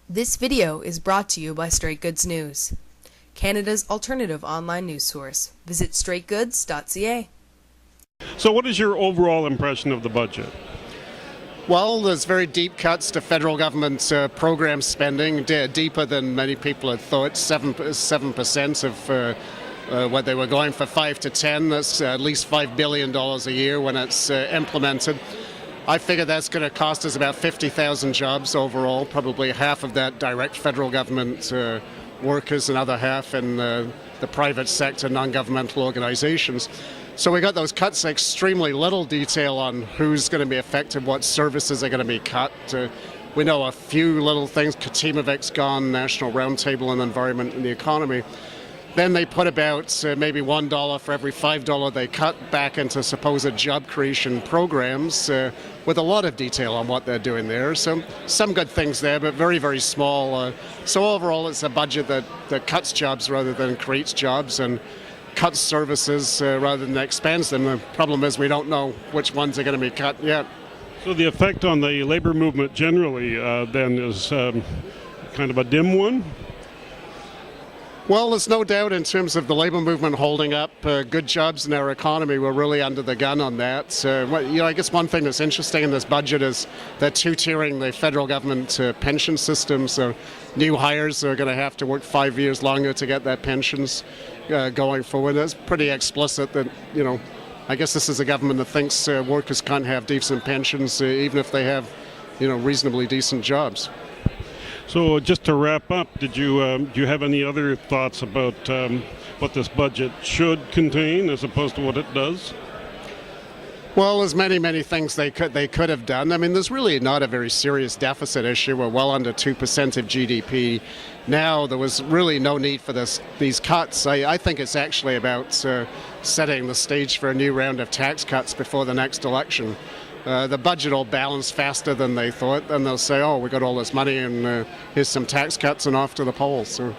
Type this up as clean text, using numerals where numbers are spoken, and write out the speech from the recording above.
This video is brought to you by Straight Goods News, Canada's alternative online news source. Visit Straightgoods.ca. So what is your overall impression of the budget? Well, there's very deep cuts to federal government program spending, deeper than many people had thought. 7% of what they were going for 5 to 10. That's at least $5 billion a year when it's implemented. I figure that's going to cost us about 50,000 jobs overall, probably half of that direct federal government workers and other half in the private sector, non-governmental organizations. So we got those cuts, extremely little detail on who's going to be affected, what services are going to be cut. We know a few little things. Katimovic's gone, National Roundtable on Environment and the Economy. Then they put about maybe $1 for every $5 they cut back into supposed job creation programs with a lot of detail on what they're doing there. So some good things there, but very, very small. So overall, it's a budget that cuts jobs rather than creates jobs and cuts services rather than expands them. The problem is we don't know which ones are going to be cut yet. So the effect on the labor movement generally then is kind of a dim one? Well, there's no doubt in terms of the labor movement holding up. Good jobs in our economy, we're really under the gun on that. I guess one thing that's interesting in this budget is they're two-tiering the federal government pension system. So new hires are going to have to work 5 years longer to get their pensions going forward. That's pretty explicit that, I guess this is a government that thinks workers can't have decent pensions even if they have, reasonably decent jobs. So just to wrap up, do you have any other thoughts about what this budget should contain as opposed to what it does? Well, there's many, many things they could have done. I mean, there's really not a very serious deficit issue. We're well under 2% of GDP. Now, there was really no need for these cuts. I think it's actually about setting the stage for a new round of tax cuts before the next election. The budget will balance faster than they thought, and they'll say, oh, we got all this money and here's some tax cuts and off to the polls. So